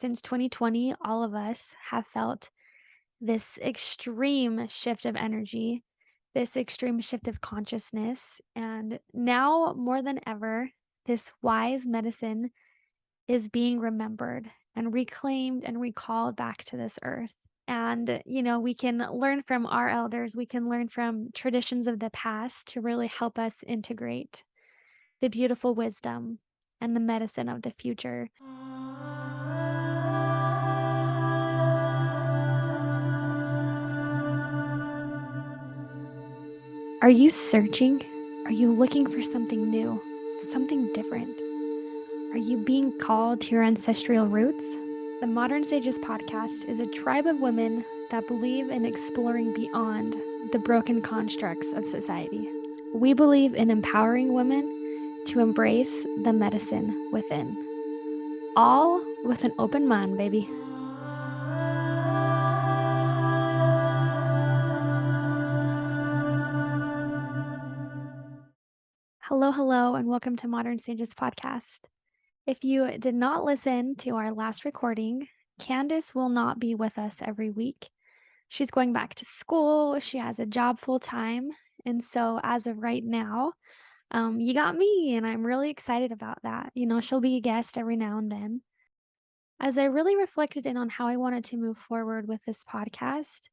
Since 2020, all of us have felt this extreme shift of energy, this extreme shift of consciousness. And now more than ever, this wise medicine is being remembered and reclaimed and recalled back to this earth. And, we can learn from our elders, we can learn from traditions of the past to really help us integrate the beautiful wisdom and the medicine of the future. Are you searching? Are you looking for something new, something different? Are you being called to your ancestral roots? The Modern Sages podcast is a tribe of women that believe in exploring beyond the broken constructs of society. We believe in empowering women to embrace the medicine within, all with an open mind, baby. Hello, hello, and welcome to Modern Sages podcast. If you did not listen to our last recording, Candace will not be with us every week. She's going back to school. She has a job full time. And so, as of right now, you got me, and I'm really excited about that. She'll be a guest every now and then. As I really reflected in on how I wanted to move forward with this podcast,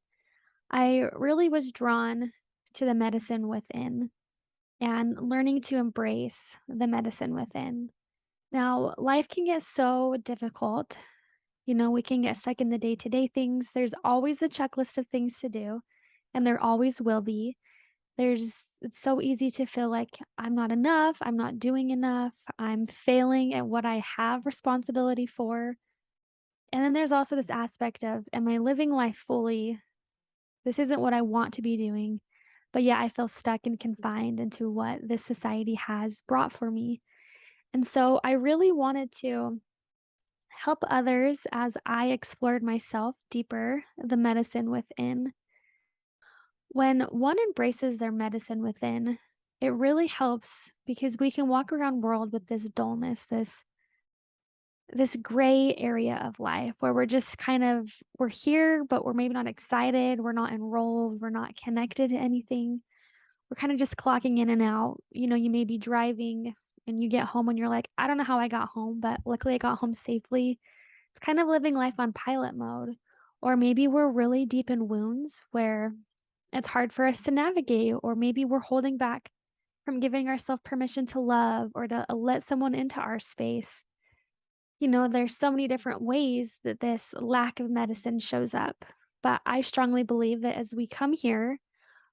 I really was drawn to the medicine within and learning to embrace the medicine within. Now, life can get so difficult. We can get stuck in the day to day things. There's always a checklist of things to do, and there always will be. It's so easy to feel like I'm not enough, I'm not doing enough, I'm failing at what I have responsibility for. And then there's also this aspect of, am I living life fully? This isn't what I want to be doing, but yet I feel stuck and confined into what this society has brought for me. And so I really wanted to help others as I explored myself deeper, the medicine within. When one embraces their medicine within, it really helps because we can walk around world with this dullness, this gray area of life where we're just we're here, but we're maybe not excited, we're not enrolled, we're not connected to anything. We're kind of just clocking in and out. You may be driving and you get home and you're like, I don't know how I got home, but luckily I got home safely. It's kind of living life on pilot mode. Or maybe we're really deep in wounds where it's hard for us to navigate, or maybe we're holding back from giving ourselves permission to love or to let someone into our space. There's so many different ways that this lack of medicine shows up. But I strongly believe that as we came here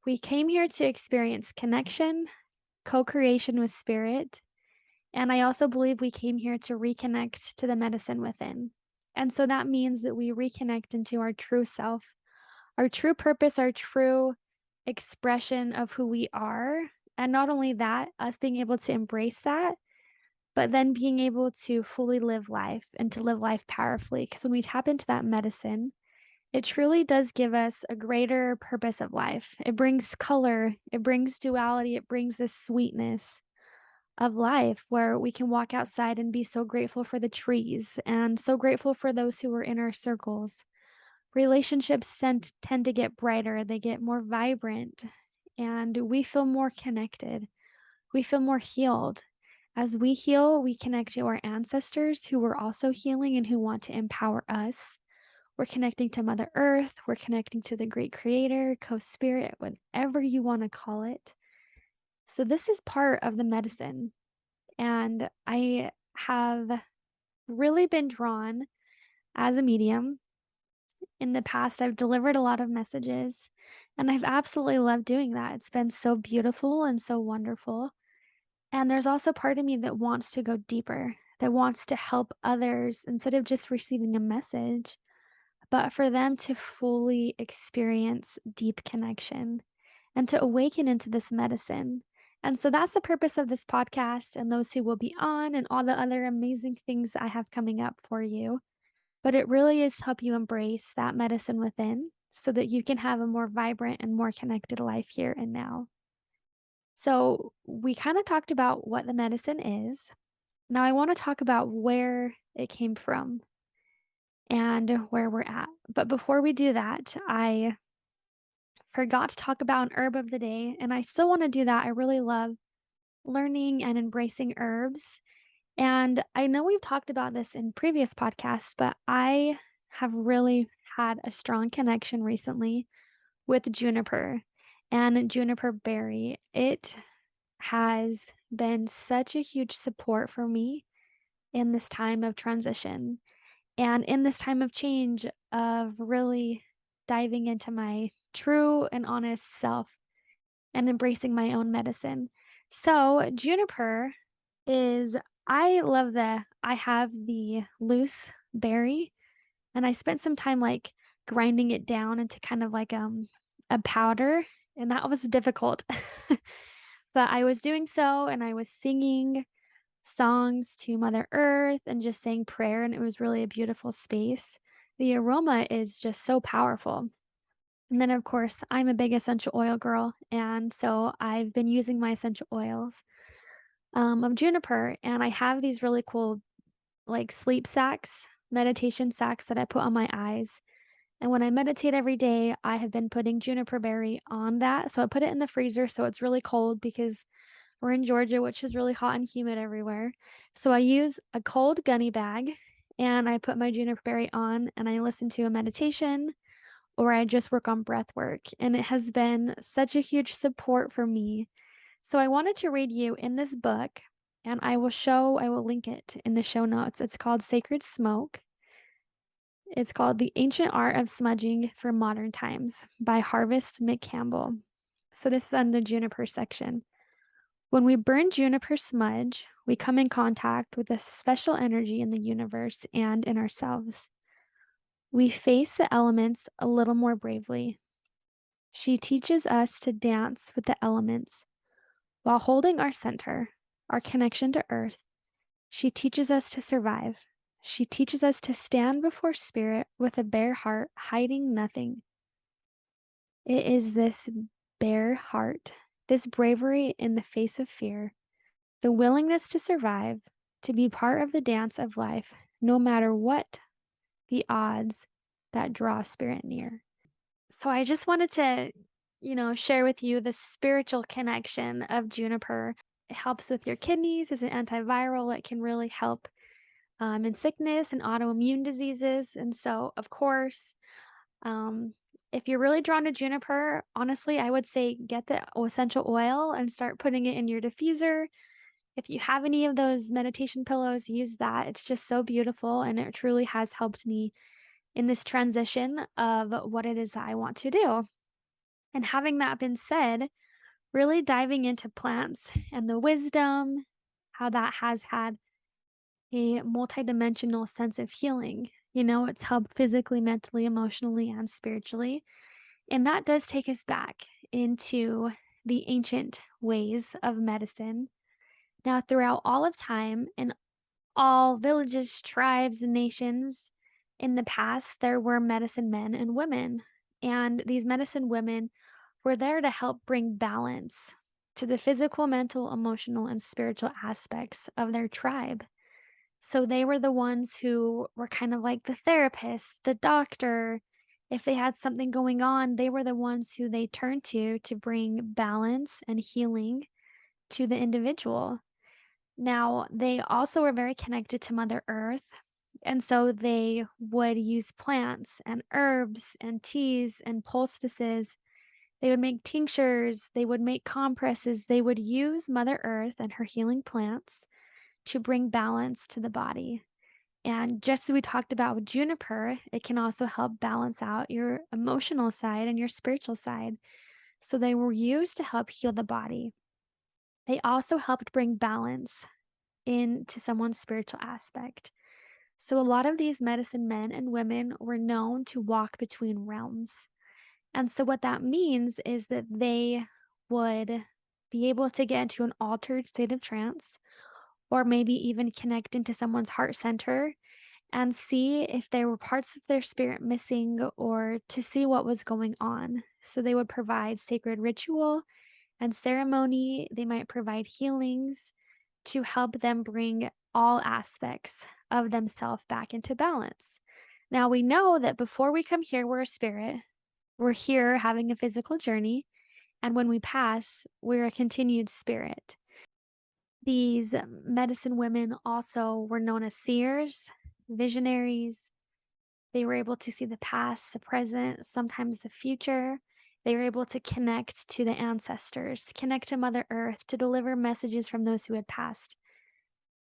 to experience connection, co creation with spirit. And I also believe we came here to reconnect to the medicine within. And so that means that we reconnect into our true self, our true purpose, our true expression of who we are. And not only that, us being able to embrace that, but then being able to fully live life and to live life powerfully. Because when we tap into that medicine, it truly does give us a greater purpose of life. It brings color, it brings duality, it brings this sweetness of life where we can walk outside and be so grateful for the trees and so grateful for those who are in our circles. Relationships tend to get brighter, they get more vibrant, and we feel more connected. We feel more healed. As we heal, we connect to our ancestors who were also healing and who want to empower us. We're connecting to Mother Earth, we're connecting to the great creator, co-spirit, whatever you want to call it. So this is part of the medicine. And I have really been drawn as a medium. In the past, I've delivered a lot of messages, and I've absolutely loved doing that. It's been so beautiful and so wonderful. And there's also part of me that wants to go deeper, that wants to help others instead of just receiving a message, but for them to fully experience deep connection and to awaken into this medicine. And so that's the purpose of this podcast and those who will be on and all the other amazing things I have coming up for you. But it really is to help you embrace that medicine within so that you can have a more vibrant and more connected life here and now. So, we kind of talked about what the medicine is. Now, I want to talk about where it came from. and where we're at. But before we do that, I forgot to talk about an herb of the day, and I still want to do that. I really love learning and embracing herbs. And I know we've talked about this in previous podcasts, but I have really had a strong connection recently with juniper and juniper berry. It has been such a huge support for me in this time of transition and in this time of change of really diving into my true and honest self and embracing my own medicine. So, juniper is I have the loose berry and I spent some time like grinding it down into kind of like a powder and that was difficult. But I was doing so and I was singing songs to Mother Earth and just saying prayer and it was really a beautiful space. The aroma is just so powerful. And then, of course, I'm a big essential oil girl, and so I've been using my essential oils, of juniper, and I have these really cool, like, sleep sacks, meditation sacks that I put on my eyes, and when I meditate every day, I have been putting juniper berry on that, so I put it in the freezer so it's really cold because we're in Georgia, which is really hot and humid everywhere. So I use a cold gunny bag, and I put my juniper berry on, and I listen to a meditation or I just work on breath work, and it has been such a huge support for me. So I wanted to read you in this book, and I will link it in the show notes. It's called Sacred Smoke. It's called The Ancient Art of Smudging for Modern Times by Harvest McCampbell. So this is on the juniper section. When we burn juniper smudge, we come in contact with a special energy in the universe and in ourselves. We face the elements a little more bravely. She teaches us to dance with the elements while holding our center, our connection to earth. She teaches us to survive. She teaches us to stand before spirit with a bare heart, hiding nothing. It is this bare heart, this bravery in the face of fear, the willingness to survive, to be part of the dance of life, no matter what the odds that draw spirit near. So I just wanted to, share with you the spiritual connection of juniper. It helps with your kidneys as an antiviral. It can really help in sickness and autoimmune diseases. And so, of course, um, if you're really drawn to juniper, honestly, I would say get the essential oil and start putting it in your diffuser. If you have any of those meditation pillows, use that. It's just so beautiful and it truly has helped me in this transition of what it is that I want to do. And having that been said, really diving into plants and the wisdom, how that has had a multidimensional sense of healing. It's helped physically, mentally, emotionally, and spiritually. And that does take us back into the ancient ways of medicine. Now, throughout all of time, in all villages, tribes, and nations, in the past, there were medicine men and women. And these medicine women were there to help bring balance to the physical, mental, emotional, and spiritual aspects of their tribe. So they were the ones who were kind of like the therapist, the doctor. If they had something going on, they were the ones who they turned to bring balance and healing to the individual. Now, they also were very connected to Mother Earth, and so they would use plants and herbs and teas and poultices. They would make tinctures, they would make compresses, they would use Mother Earth and her healing plants to bring balance to the body. And just as we talked about with juniper, it can also help balance out your emotional side and your spiritual side. So they were used to help heal the body. They also helped bring balance into someone's spiritual aspect. So a lot of these medicine men and women were known to walk between realms. And so what that means is that they would be able to get into an altered state of trance or maybe even connect into someone's heart center and see if there were parts of their spirit missing or to see what was going on. So they would provide sacred ritual and ceremony. They might provide healings to help them bring all aspects of themselves back into balance. Now we know that before we come here, we're a spirit. We're here having a physical journey. And when we pass, we're a continued spirit. These medicine women also were known as seers, visionaries. They were able to see the past, the present, sometimes the future. They were able to connect to the ancestors, connect to Mother Earth, to deliver messages from those who had passed.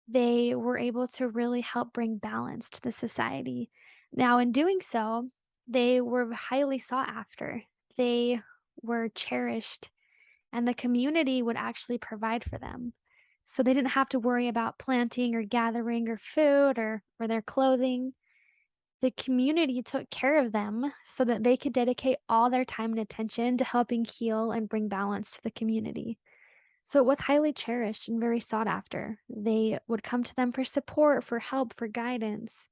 They were able to really help bring balance to the society. Now, in doing so, they were highly sought after. They were cherished, and the community would actually provide for them. So they didn't have to worry about planting or gathering or food or their clothing. The community took care of them so that they could dedicate all their time and attention to helping heal and bring balance to the community. So it was highly cherished and very sought after. They would come to them for support, for help, for guidance.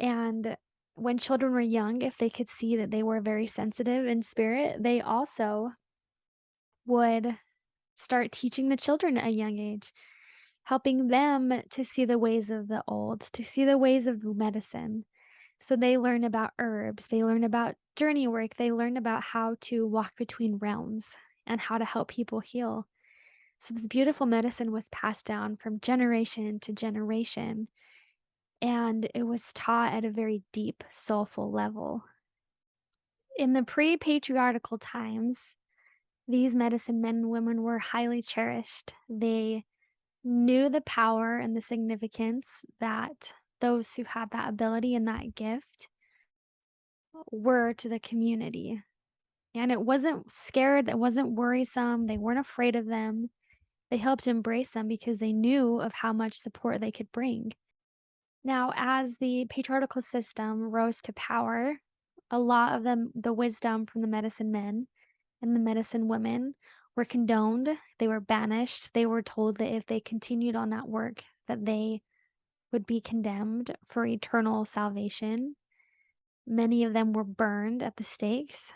And when children were young, if they could see that they were very sensitive in spirit, they also would start teaching the children at a young age, helping them to see the ways of the old, to see the ways of medicine. So they learn about herbs, they learn about journey work, they learn about how to walk between realms and how to help people heal. So this beautiful medicine was passed down from generation to generation, and it was taught at a very deep, soulful level. In the pre-patriarchal times, these medicine men and women were highly cherished. They knew the power and the significance that those who had that ability and that gift were to the community. And it wasn't scared, it wasn't worrisome, they weren't afraid of them. They helped embrace them because they knew of how much support they could bring. Now, as the patriarchal system rose to power, a lot of the wisdom from the medicine men and the medicine women were condoned. They were banished. They were told that if they continued on that work, that they would be condemned for eternal salvation. Many of them were burned at the stakes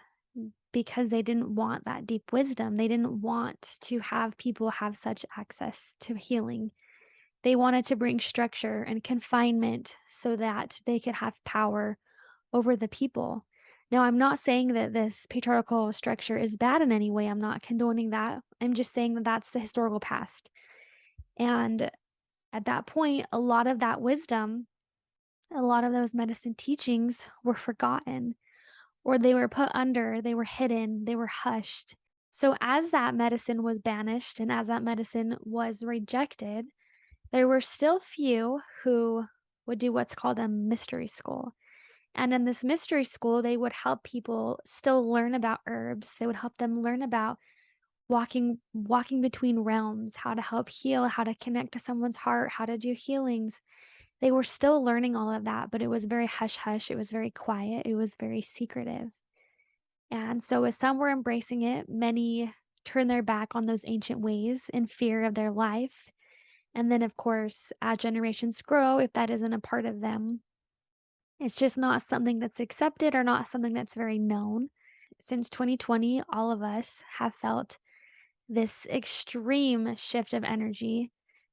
because they didn't want that deep wisdom. They didn't want to have people have such access to healing. They wanted to bring structure and confinement so that they could have power over the people. Now, I'm not saying that this patriarchal structure is bad in any way. I'm not condoning that. I'm just saying that that's the historical past. And at that point, a lot of that wisdom, a lot of those medicine teachings were forgotten, or they were put under, they were hidden, they were hushed. So, as that medicine was banished and as that medicine was rejected, there were still few who would do what's called a mystery school. And in this mystery school, they would help people still learn about herbs. They would help them learn about walking between realms, how to help heal, how to connect to someone's heart, how to do healings. They were still learning all of that, but it was very hush hush. It was very quiet. It was very secretive. And so as some were embracing it, many turned their back on those ancient ways in fear of their life. And then, of course, as generations grow, if that isn't a part of them, it's just not something that's accepted or not something that's very known. Since 2020, all of us have felt this extreme shift of energy,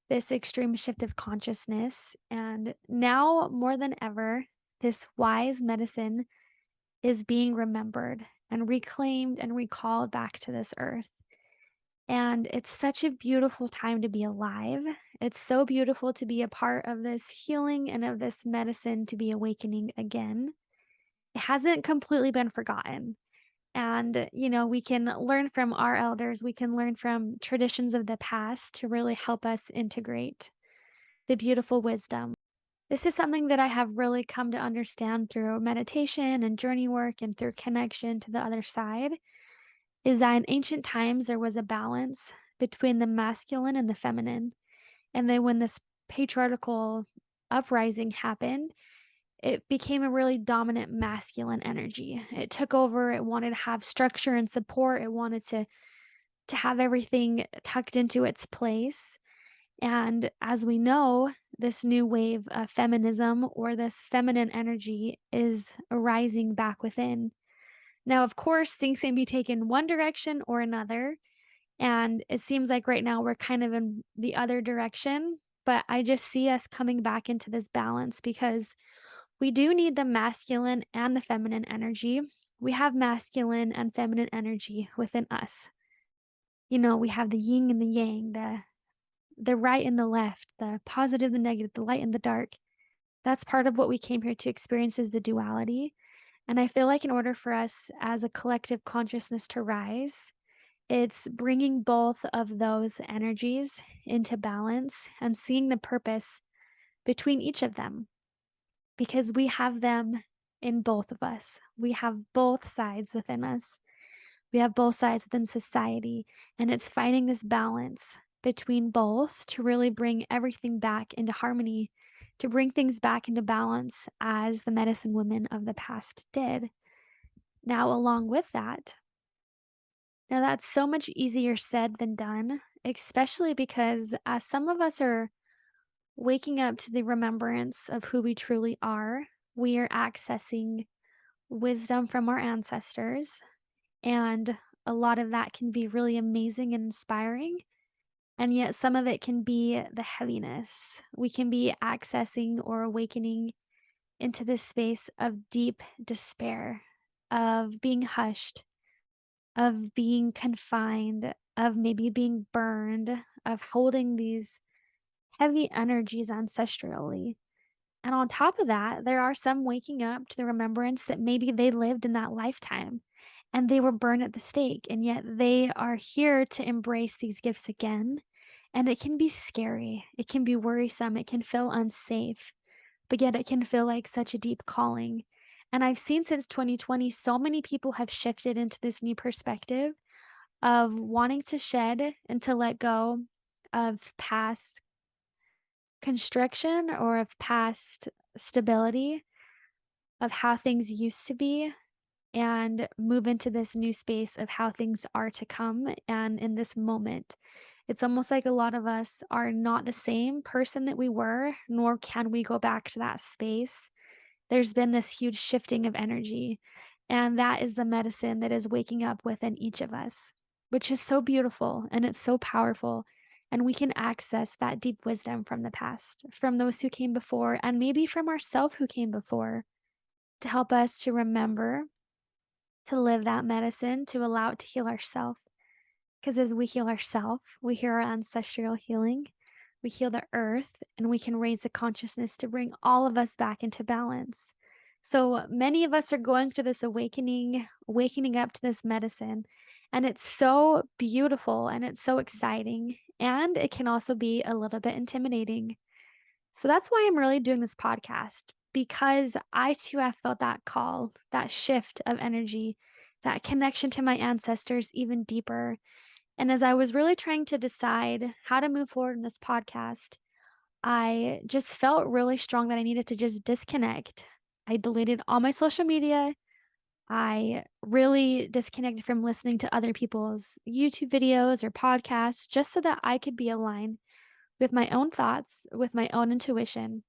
this extreme shift of consciousness. And now more than ever, this wise medicine is being remembered and reclaimed and recalled back to this earth. And it's such a beautiful time to be alive. It's so beautiful to be a part of this healing and of this medicine to be awakening again. It hasn't completely been forgotten. And, we can learn from our elders, we can learn from traditions of the past to really help us integrate the beautiful wisdom. This is something that I have really come to understand through meditation and journey work and through connection to the other side is that in ancient times there was a balance between the masculine and the feminine. And then when this patriarchal uprising happened, it became a really dominant masculine energy. It took over, it wanted to have structure and support, it wanted to have everything tucked into its place. And as we know, this new wave of feminism or this feminine energy is arising back within. Now, of course, things can be taken one direction or another. And it seems like right now we're kind of in the other direction. But I just see us coming back into this balance because We do need the masculine and the feminine energy. We have masculine and feminine energy within us. We have the yin and the yang, the right and the left, the positive, the negative, the light and the dark. That's part of what we came here to experience is the duality. And I feel like in order for us as a collective consciousness to rise, it's bringing both of those energies into balance and seeing the purpose between each of them because we have them in both of us. We have both sides within us. We have both sides within society, and it's finding this balance between both to really bring everything back into harmony, to bring things back into balance as the medicine women of the past did. Now, along with that, now that's so much easier said than done, especially because as some of us are waking up to the remembrance of who we truly are, we are accessing wisdom from our ancestors. And a lot of that can be really amazing and inspiring. And yet, some of it can be the heaviness. We can be accessing or awakening into this space of deep despair, of being hushed, of being confined, of maybe being burned, of holding these heavy energies ancestrally. And on top of that, there are some waking up to the remembrance that maybe they lived in that lifetime and they were burned at the stake, and yet they are here to embrace these gifts again. And it can be scary, it can be worrisome, it can feel unsafe, but yet it can feel like such a deep calling. And I've seen since 2020, so many people have shifted into this new perspective of wanting to shed and to let go of past constriction or of past stability of how things used to be and move into this new space of how things are to come and in this moment. It's almost like a lot of us are not the same person that we were, nor can we go back to that space. There's been this huge shifting of energy, and that is the medicine that is waking up within each of us, which is so beautiful and it's so powerful. And we can access that deep wisdom from the past, from those who came before, and maybe from ourselves who came before to help us to remember to live that medicine, to allow it to heal ourselves. Because as we heal ourselves, we heal our ancestral healing, we heal the earth, and we can raise the consciousness to bring all of us back into balance. So many of us are going through this awakening, waking up to this medicine, and it's so beautiful and it's so exciting. And it can also be a little bit intimidating. So that's why I'm really doing this podcast, because I too have felt that call, that shift of energy, that connection to my ancestors even deeper. And as I was really trying to decide how to move forward in this podcast, I just felt really strong that I needed to just disconnect. I deleted all my social media. I really disconnected from listening to other people's YouTube videos or podcasts just so that I could be aligned with my own thoughts, with my own intuition,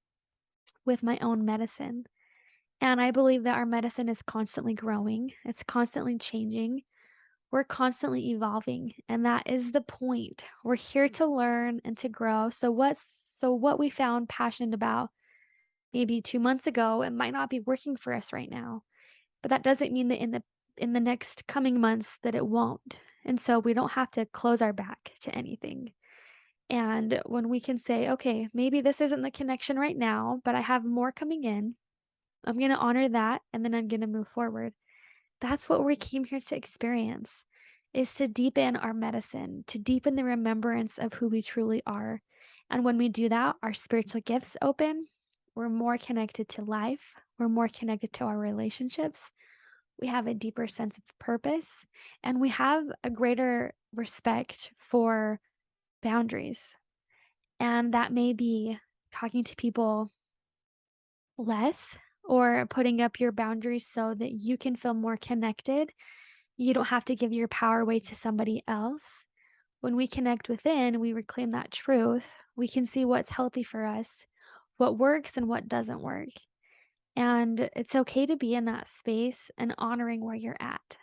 with my own medicine. And I believe that our medicine is constantly growing, it's constantly changing. We're constantly evolving, and that is the point. We're here to learn and to grow. So what we found passionate about maybe 2 months ago, it might not be working for us right now. But that doesn't mean that in the next coming months that it won't. And so we don't have to close our back to anything. And when we can say, okay, maybe this isn't the connection right now, but I have more coming in, I'm going to honor that and then I'm going to move forward. That's what we came here to experience, is to deepen our medicine, to deepen the remembrance of who we truly are. And when we do that, our spiritual gifts open. We're more connected to life. We're more connected to our relationships. We have a deeper sense of purpose, and we have a greater respect for boundaries. And that may be talking to people less or putting up your boundaries so that you can feel more connected. You don't have to give your power away to somebody else. When we connect within, we reclaim that truth. We can see what's healthy for us, what works and what doesn't work. And it's okay to be in that space and honoring where you're at.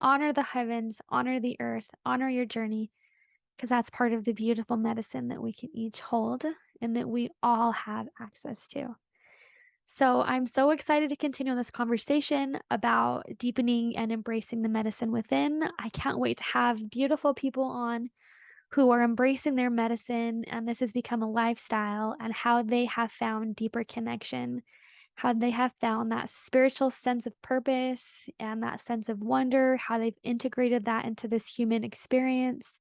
Honor the heavens, honor the earth, honor your journey, because that's part of the beautiful medicine that we can each hold and that we all have access to. So I'm so excited to continue this conversation about deepening and embracing the medicine within. I can't wait to have beautiful people on who are embracing their medicine, and this has become a lifestyle, and how they have found deeper connection, how they have found that spiritual sense of purpose and that sense of wonder, how they've integrated that into this human experience.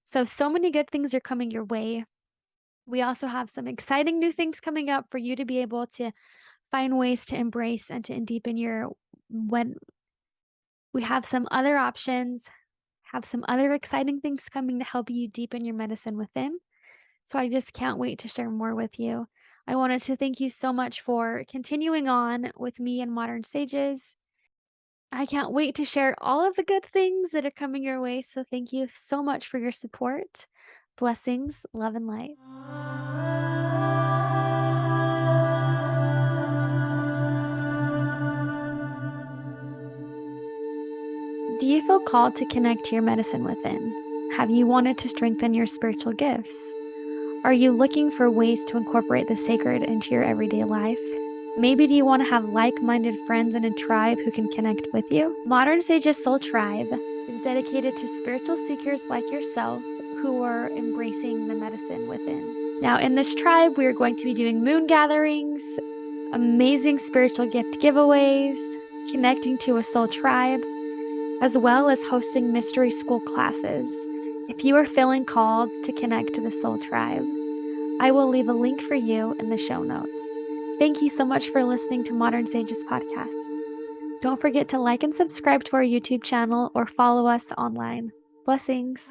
So many good things are coming your way. We also have some exciting new things coming up for you to be able to find ways to embrace and to deepen your when we have some other options, have some other exciting things coming to help you deepen your medicine within. So I just can't wait to share more with you. I wanted to thank you so much for continuing on with me and Modern Sages. I can't wait to share all of the good things that are coming your way. So thank you so much for your support. Blessings, love, and light. Do you feel called to connect to your medicine within? Have you wanted to strengthen your spiritual gifts? Are you looking for ways to incorporate the sacred into your everyday life? Maybe do you want to have like-minded friends in a tribe who can connect with you? Modern Sages Soul Tribe is dedicated to spiritual seekers like yourself who are embracing the medicine within. Now, in this tribe, we are going to be doing moon gatherings, amazing spiritual gift giveaways, connecting to a soul tribe, as well as hosting mystery school classes. If you are feeling called to connect to the soul tribe, I will leave a link for you in the show notes. Thank you so much for listening to Modern Sages Podcast. Don't forget to like and subscribe to our YouTube channel or follow us online. Blessings.